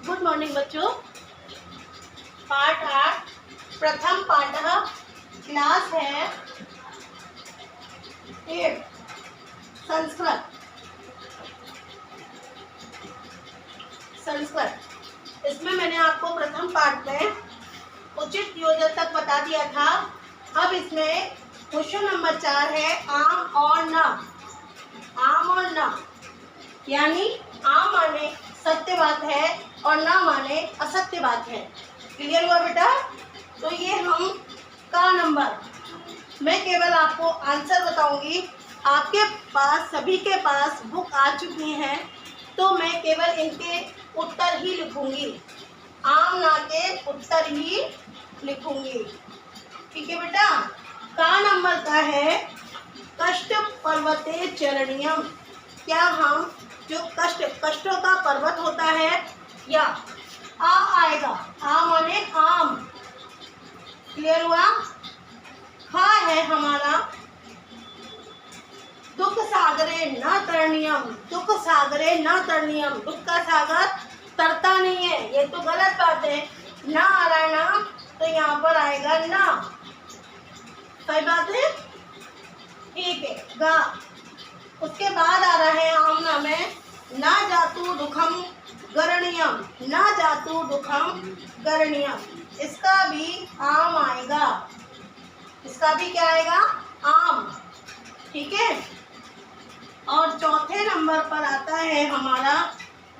Good morning बच्चों। पाठ 8 प्रथम पाठः क्लास है 8 संस्कृत। इसमें मैंने आपको प्रथम पाठ में उचित योजना तक बता दिया था। अब इसमें क्वेश्चन नंबर 4 है आम और न। आम और न यानी आम माने सत्य बात है और ना माने असत्य बात है। क्लियर हुआ बेटा? तो ये हम का नंबर, मैं केवल आपको आंसर बताऊंगी। आपके पास सभी के पास बुक आ चुकी है, तो मैं केवल इनके उत्तर ही लिखूंगी, आम ना के उत्तर ही लिखूंगी। ठीक है बेटा? का नंबर का है कष्ट पर्वते चरणीयम। क्या हम जो कष्टों का पर्वत होता है, या आ आएगा, आ माने आम। क्लियर हुआ? खा है हमारा दुख सागरे न तरणीयम। दुख सागरे न तरणीयम, दुख का सागर तरता नहीं है, ये तो गलत बात है। ना आ रहा है ना, तो यहाँ पर आएगा ना। सही बात है? ठीक है। गा उसके बाद आ रहा है आमना में ना जातु दुखम गरणीयम। ना जातु दुखम गरणीयम, इसका भी आम आएगा। इसका भी क्या आएगा? आम। ठीक है। और चौथे नंबर पर आता है हमारा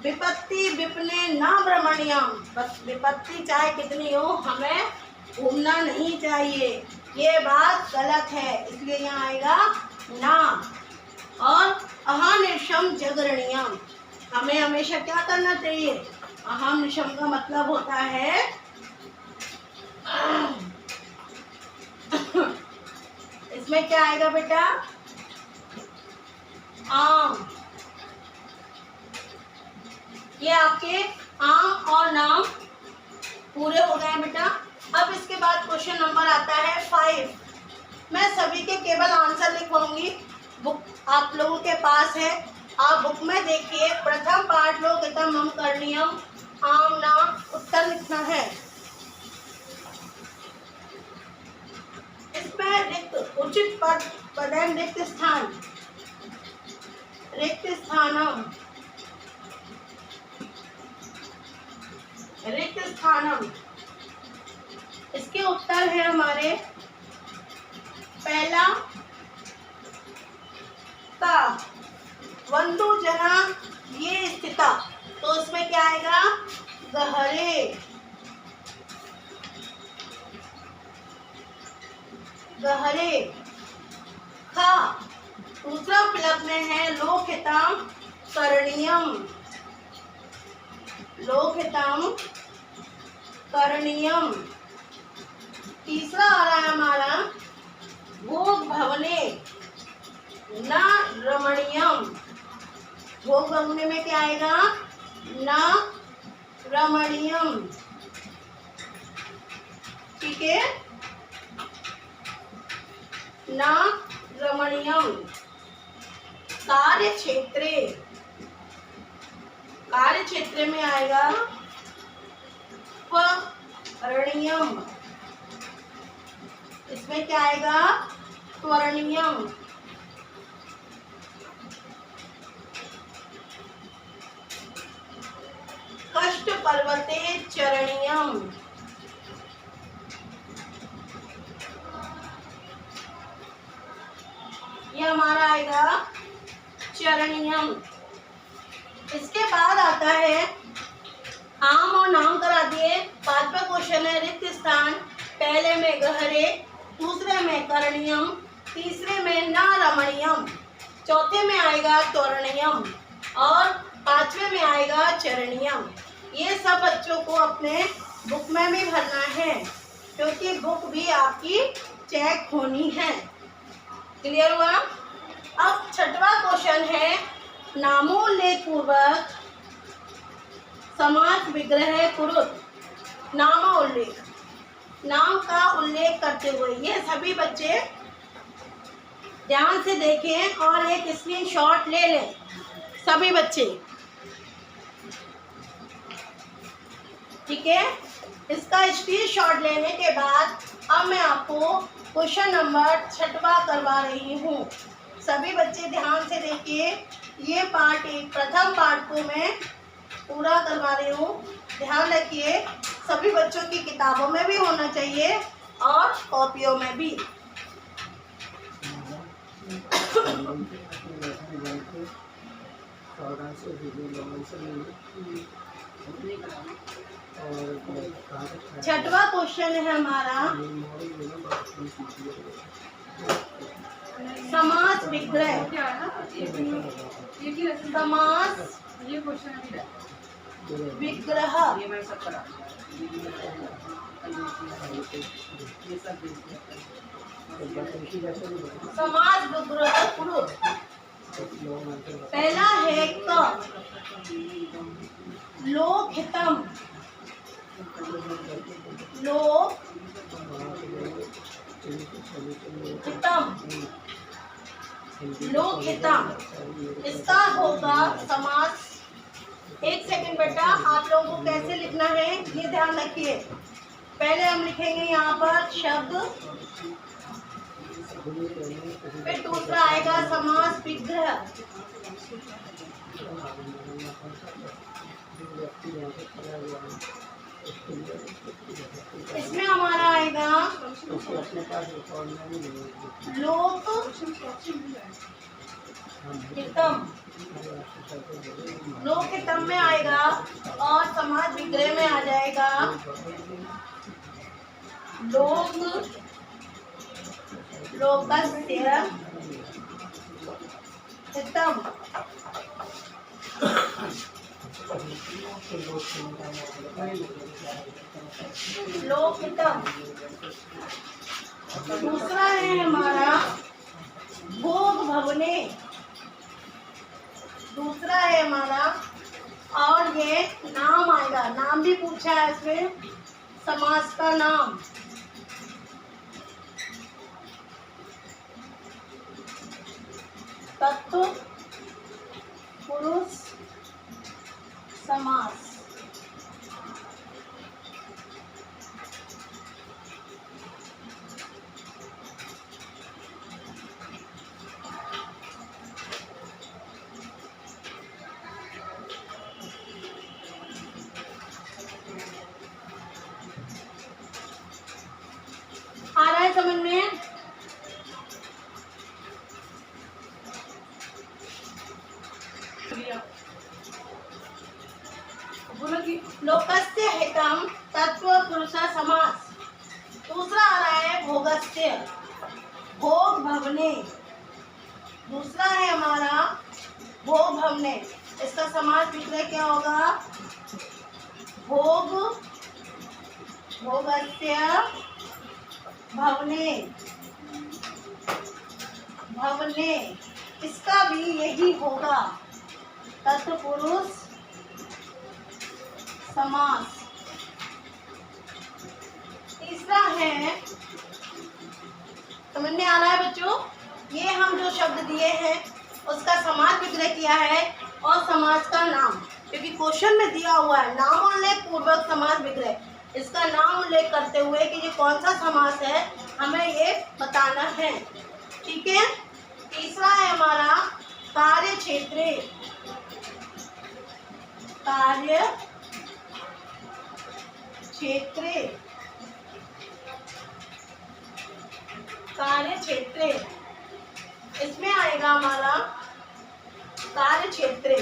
विपत्ति विपने न भ्रमणीयम। बस विपत्ति चाहे कितनी हो, हमें घूमना नहीं चाहिए, ये बात गलत है, इसलिए यहाँ आएगा ना। और अहानिशम जगरणीयम, हमें हमेशा क्या करना चाहिए? अहानिशम का मतलब होता है इसमें क्या आएगा बेटा? आम। ये आपके आम और नाम पूरे हो गए बेटा। अब इसके बाद क्वेश्चन नंबर आता है 5। मैं सभी के केवल आंसर लिखवाऊंगी, बुक आप लोगों के पास है, आप बुक में देखिए। प्रथम पाठ लोग एकदम हम करणीयम, आम नाम उत्तर लिखना है। इसमें रिक्त उचित पद है रिक्त स्थान, रिक्त स्थानम, रिक्त स्थानम। इसके उत्तर है हमारे पहला का वंदु जना ये स्थिता, तो उसमें क्या आएगा? गहरे। गहरे। खा दूसरा फिलप में है लोकहितम करणीयम। लोकहितम करणीयम। तीसरा आ रहा है हमारा भोग भवने न रमणीयम। भोग भवने में क्या आएगा? न रमणीयम। ठीक है? न रमणीयम। कार्य क्षेत्रे, कार्य क्षेत्र में आएगा त्वरणीयम। इसमें क्या आएगा? त्वरणीयम। कष्ट पर्वते चरणीयम। ये हमारा आएगा चरणीयम। इसके बाद आता है आम और नाम करा दिए। 5वां क्वेश्चन है रिक्त स्थान। पहले में गहरे, दूसरे में करणीयम, तीसरे में न रमणीयम, चौथे में आएगा त्वरणीयम और 5वें में आएगा चरणीयम। ये सब बच्चों को अपने बुक में भी भरना है, क्योंकि बुक भी आपकी चेक होनी है। क्लियर हुआ? अब 6वां क्वेश्चन है नामोल्लेख पूर्वक समास विग्रह कुरुत। नामोल्लेख, नाम का उल्लेख करते हुए। ये सभी बच्चे ध्यान से देखें और एक स्क्रीनशॉट ले लें। सभी बच्चे। ठीक है, इसका स्क्रीनशॉट लेने के बाद अब मैं आपको क्वेश्चन नंबर 6वां करवा रही हूँ। सभी बच्चे ध्यान से देखिए, ये पार्ट एक प्रथम पार्ट को मैं पूरा करवा रही हूँ। ध्यान रखिए, सभी बच्चों की किताबों में भी होना चाहिए और कॉपियों में भी। छठवां क्वेश्चन है हमारा, समास विग्रह। समास विग्रह। समास विग्रह प्रूफ। पहला है क, लोकहितम। लोकहितम, इसका होगा समास। एक सेकंड बेटा, आप लोगों को कैसे लिखना है ये ध्यान रखिए। पहले हम लिखेंगे यहाँ पर शब्द, फिर दूसरा आएगा समास विग्रह। इसमें हमारा आएगा लोकहितम। लोकहितम में आएगा और समास विग्रह में आ जाएगा लोकस्य हितम। लोकहितम। दूसरा है हमारा भोग भवने। दूसरा है हमारा, और ये नाम आएगा, नाम भी पूछा है इसमें, समास का नाम। तत्पुरुष समास। आ रहा है समझ में? लोकस्य हितम तत्पुरुष समास। दूसरा आ रहा है भोगस्य, भोग भवने। दूसरा है हमारा भोग भवने, इसका समास विग्रह क्या होगा? भोगस्य भवने। इसका भी यही होगा, तत्पुरुष समास। तीसरा है, समझ में आ रहा है बच्चों? ये हम जो शब्द दिए हैं उसका समास विग्रह किया है और समास का नाम, क्योंकि क्वेश्चन में दिया हुआ है नाम उल्लेख पूर्वक समास विग्रह। इसका नाम उल्लेख करते हुए कि ये कौन सा समास है हमें ये बताना है। ठीक है। तीसरा है हमारा कार्य क्षेत्रे। कार्य क्षेत्रे, इसमें आएगा हमारा कार्य क्षेत्रे।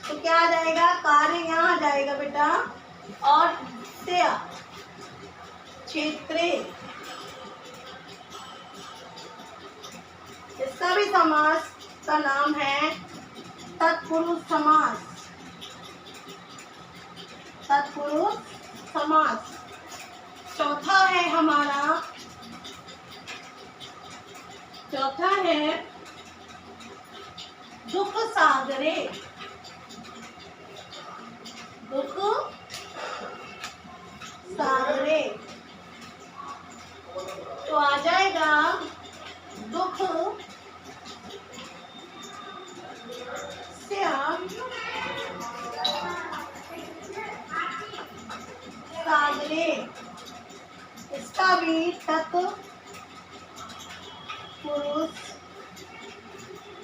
तो क्या आ जाएगा? कार्य यहाँ आ जाएगा बेटा, और क्षेत्रे, इसका भी समास का नाम है तत्पुरुष समास। चौथा है हमारा, चौथा है दुख सागरे। तो आ जाएगा दुख स्या सागरे, इसका भी तत्पुरुष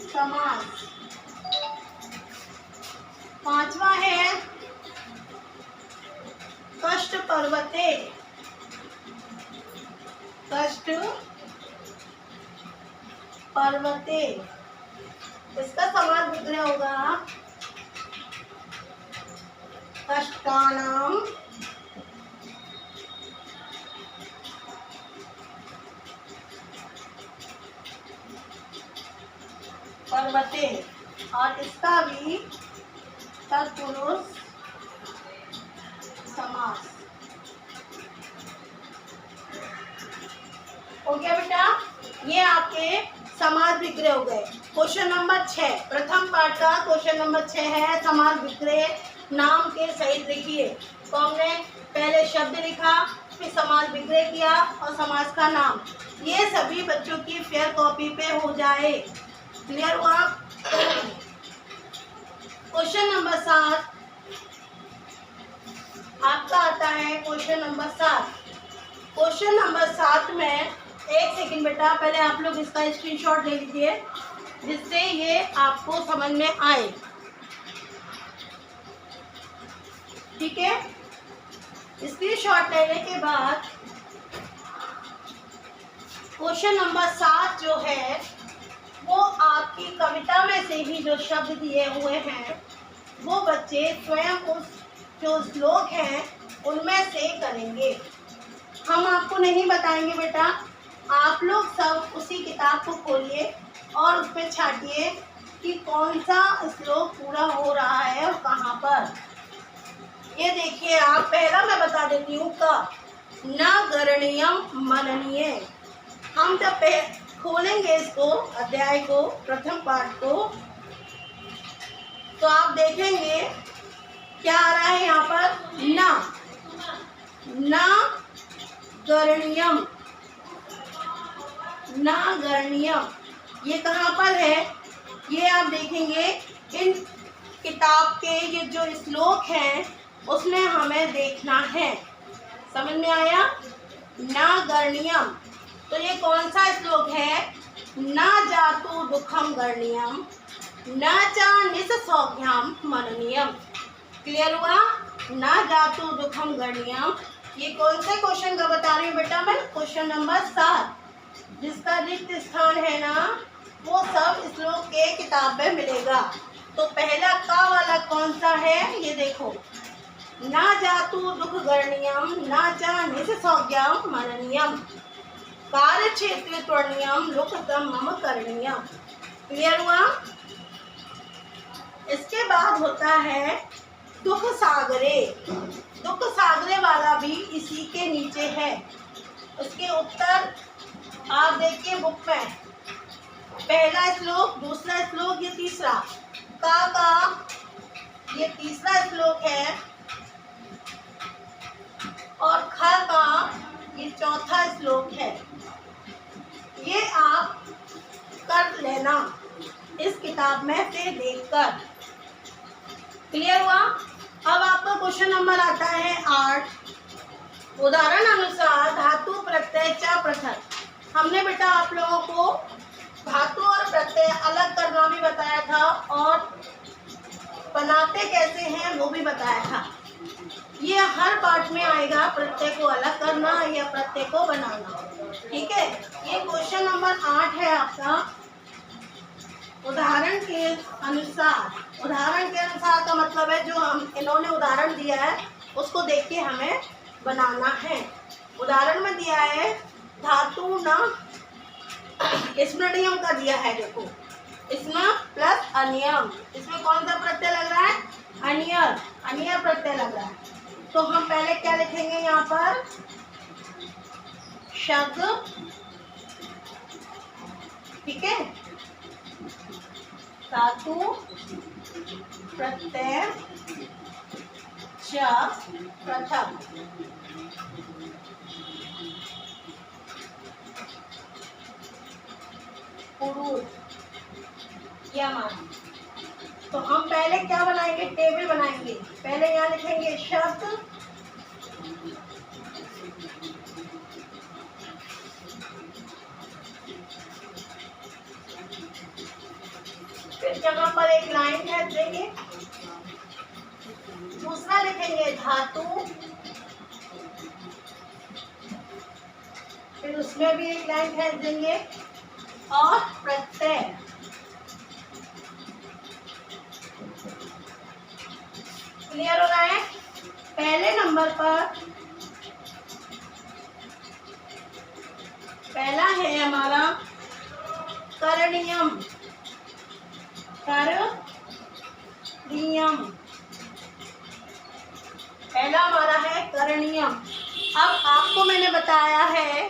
समास। पांचवा है कष्ट पर्वते, कष्ट पर्वते, इसका समास विग्रह होगा कष्टानां पर्वते, और इसका भी तत्पुरुष समास। हो गया बेटा, ये आपके समास विग्रह हो गए। क्वेश्चन नंबर 6, प्रथम पाठ का क्वेश्चन नंबर 6 है समास विग्रह नाम के सहित लिखिए। तो हमने पहले शब्द लिखा, फिर समास विग्रह किया और समास का नाम। ये सभी बच्चों की फेयर कॉपी पे हो जाए। क्लियर हुआ? क्वेश्चन नंबर 7 आपका आता है। क्वेश्चन नंबर 7, क्वेश्चन नंबर 7 में, एक सेकंड बेटा, पहले आप लोग इसका स्क्रीनशॉट ले लीजिए जिससे ये आपको समझ में आए। ठीक है, स्क्रीनशॉट लेने के बाद क्वेश्चन नंबर 7 जो है वो आपकी कविता में से ही जो शब्द दिए हुए हैं वो बच्चे स्वयं उस जो श्लोक हैं उनमें से करेंगे। हम आपको नहीं बताएंगे बेटा, आप लोग सब उसी किताब को खोलिए और उसमें छाटिए कि कौन सा श्लोक पूरा हो रहा है और कहाँ पर। ये देखिए, आप पहला मैं बता देती हूँ का न गरणीयम मननीय। हम जब खोलेंगे इसको, अध्याय को, प्रथम पाठ को, तो आप देखेंगे क्या आ रहा है यहाँ पर, न गरणीयम, न गरणीयम। ये कहाँ पर है, ये आप देखेंगे इन किताब के ये जो श्लोक हैं उसमें हमें देखना है। समझ में आया? न गरणीयम, तो ये कौन सा श्लोक है? न जातु दुखम गरणीयम, न च निस्सौख्यम मननीयम। क्लियर हुआ? न जातु दुखम गरणीयम। ये कौन से क्वेश्चन का बता रही हूँ बेटा मैं? क्वेश्चन नंबर 7, जिसका रिक्त स्थान है ना वो सब श्लोक के किताब में मिलेगा। तो पहला का वाला कौन सा है, ये देखो, न जातु दुख गरणीयम, न च निस्सौख्यम मननीयम, कार्य क्षेत्र त्वरणीयम, लोकतम मम करणीयम। क्लियर हुआ? इसके बाद होता है दुख सागरे। दुख सागरे वाला भी इसी के नीचे है। उसके उत्तर आप देखिए बुक में, पहला श्लोक, दूसरा श्लोक, ये तीसरा का ये तीसरा श्लोक है और ख का ये चौथा श्लोक है। ये आप कर लेना इस किताब में से देखकर। क्लियर हुआ? अब आपका क्वेश्चन नंबर आता है 8, उदाहरण अनुसार धातु प्रत्यय च पृथक। हमने बेटा आप लोगों को धातु और प्रत्यय अलग करना भी बताया था और बनाते कैसे हैं वो भी बताया था। ये हर पाठ में आएगा, प्रत्यय को अलग करना या प्रत्यय को बनाना। ठीक है, ये क्वेश्चन नंबर 8 है आपका। उदाहरण के अनुसार, उदाहरण के अनुसार का मतलब है जो हम इन्होंने उदाहरण दिया है उसको देख के हमें बनाना है। उदाहरण में दिया है धातु न स्मरणीयम का दिया है, देखो इसमें प्लस अनियम, इसमें कौन सा प्रत्यय लग रहा है? अनियर, अनियर प्रत्यय लग रहा है। तो हम पहले क्या लिखेंगे यहाँ पर? शब्द। ठीक है, धातु प्रत्यय च प्रथम। पुरुष या मान। तो हम पहले क्या बनाएंगे? टेबल बनाएंगे। पहले यहाँ लिखेंगे शब्द जगह पर एक लाइन खींच देंगे। दूसरा लिखेंगे धातु, फिर उसमें भी एक लाइन खींच देंगे और प्रत्यय। क्लियर हो रहा है? पहले नंबर पर पहला है हमारा करणीयम। करणीयम पहला हमारा है करणीयम। अब आपको मैंने बताया है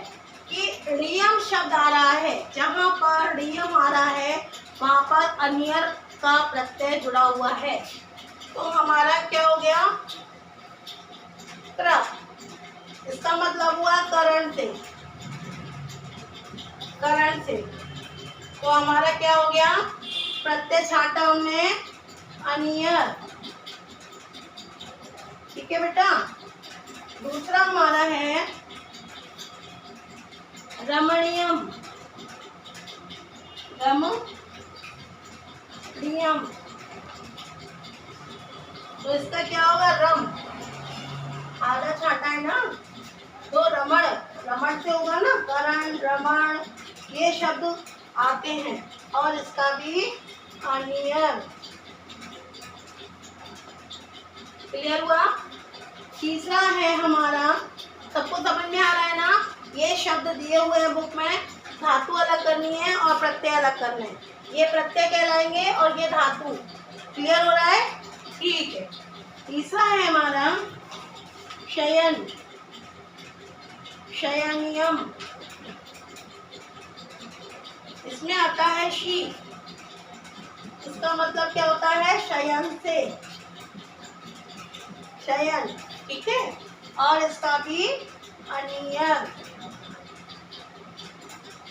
कि णियम शब्द आ रहा है, जहां पर णियम आ रहा है वहां पर अन्यर का प्रत्यय जुड़ा हुआ है, तो हमारा क्या हो गया? त्र। इसका मतलब हुआ करण से, करण से। तो हमारा क्या हो गया? प्रत्यय छाटा हमने अनियर। ठीक है बेटा। दूसरा हमारा है रमणीयम। रमणीयम, तो इसका क्या होगा? रम, आधा छाटा है ना, तो रमण, रमण से होगा ना, करण, रमण, ये शब्द आते हैं। और इसका भी अनियर। क्लियर हुआ? तीसरा है हमारा, सबको समझ में आ रहा है ना? ये शब्द दिए हुए हैं बुक में, धातु अलग करनी है और प्रत्यय अलग करने हैं। ये प्रत्यय कहलाएंगे और ये धातु। क्लियर हो रहा है? ठीक है। तीसरा है हमारा शयन, शयनियम। इसमें आता है शी। इसका मतलब क्या होता है? शयन से, शयन। ठीक है। और इसका भी अनियर,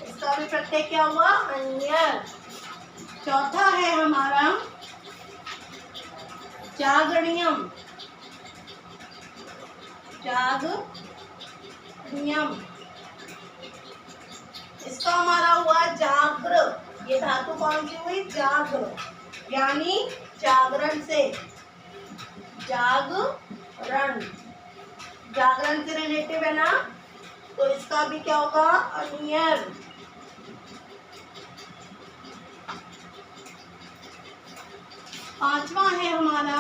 इसका भी प्रत्यय क्या हुआ? अनियर। चौथा है हमारा जागरणीयम। जागरणीयम, इसका हमारा हुआ जाग्र। ये धातु कौन सी हुई? जाग्र, यानी जागरण से, जागरण, जागरण से रिलेटिव है ना, तो इसका भी क्या होगा? अनियर। पांचवा है हमारा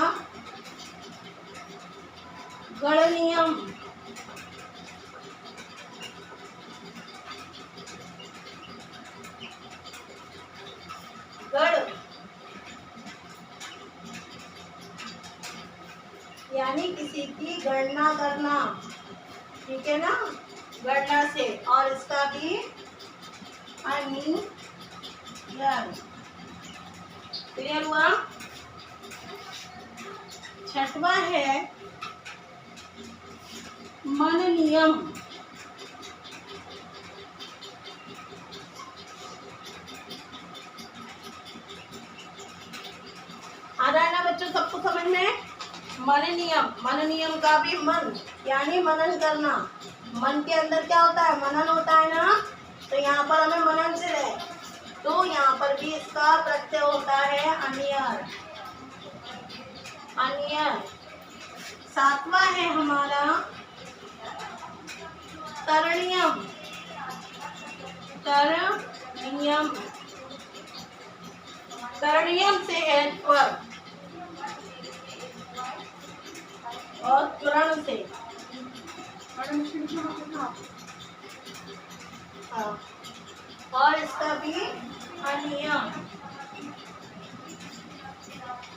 गणनीयम। गण, यानी किसी की गणना करना। ठीक है ना, गणना से। और इसका भी अनियर। क्लियर हुआ? छठवा है मननियम। आ रहा है ना बच्चों सबको समझ में? मननियम, मननियम का भी मन, यानी मनन करना। मन के अंदर क्या होता है? मनन होता है ना, तो यहाँ पर हमें मनन से रहे, तो यहाँ पर भी इसका प्रत्यय होता है अनियर, अनियर। सातवां है हमारा करणीयम। करणीयम, करणीयम से है पर और तुरण से। हाँ, और इसका भी अनियम।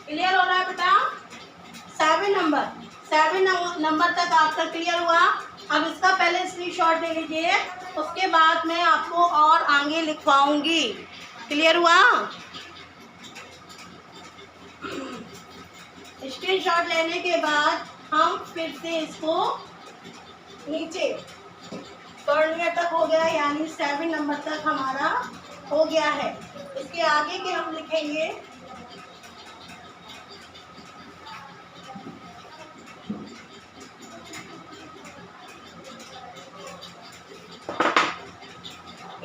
क्लियर हो रहा है बेटा? 7 नंबर तक आपका क्लियर हुआ। अब इसका पहले स्क्रीनशॉट ले लीजिए, उसके बाद मैं आपको और आगे लिखवाऊंगी। क्लियर हुआ? स्क्रीनशॉट लेने के बाद हम फिर से इसको नीचे कर्णीय तक हो गया, यानी 7 नंबर तक हमारा हो गया है। इसके आगे के हम लिखेंगे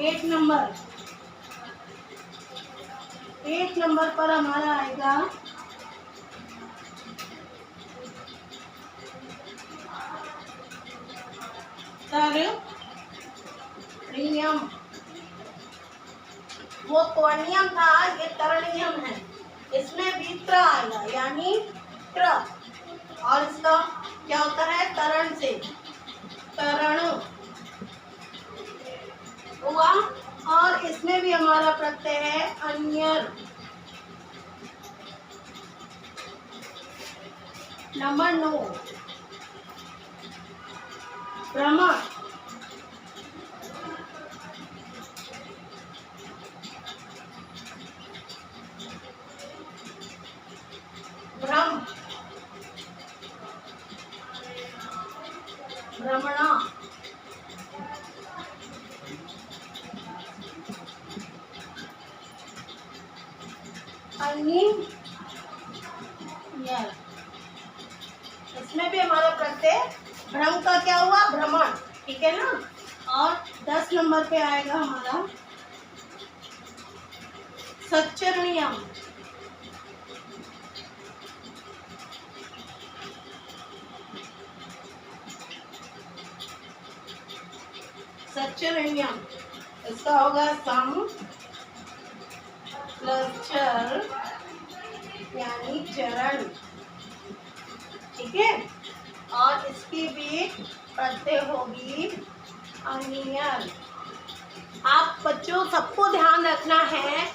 एट एक नंबर पर हमारा आएगा तरणियम। वो कोणियम था, ये तरणियम है। इसमें भी त्र आएगा यानी त्र, और इसका क्या होता है तरण से, तरण हुआ। और इसमें भी हमारा प्रत्यय है अन्यर। नंबर 9 भ्रमण। भ्रम, भ्रमणा। इसमें भी हमारा प्रत्यय भ्रम का क्या हुआ भ्रमण, ठीक है ना। और 10 नंबर पे आएगा हमारा सच्चरणीयम। सच्चरणीयम इसका होगा सम प्लस चर यानी चरण, ठीक है। और इसकी भी प्रत्यय होगी अनियर। आप बच्चों सबको ध्यान रखना है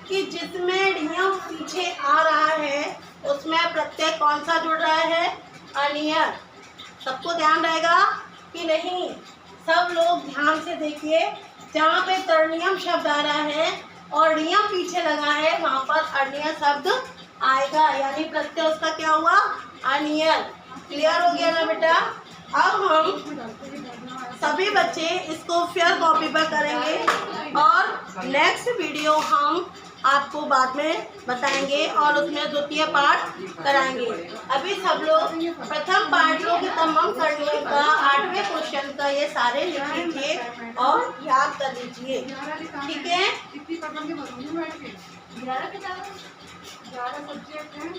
कि जिसमें नियम पीछे आ रहा है उसमें प्रत्यय कौन सा जुड़ रहा है अनियर। सबको ध्यान रहेगा कि नहीं, सब लोग ध्यान से देखिए। जहाँ पे तरणियम शब्द आ रहा है और नियम पीछे लगा है वहाँ पर अनियर शब्द आएगा, यानी प्रत्यय उसका क्या हुआ अनियर। क्लियर हो गया ना बेटा। अब हम सभी बच्चे इसको फेयर कॉपी पर करेंगे और नेक्स्ट वीडियो हम आपको बाद में बताएंगे और उसमें द्वितीय पाठ कराएंगे। अभी सब लोग प्रथम पाठ के तमाम करने का 8वें क्वेश्चन का ये सारे लिख लीजिए और याद कर लीजिए, ठीक है। 11 सब्जेक्ट हैं।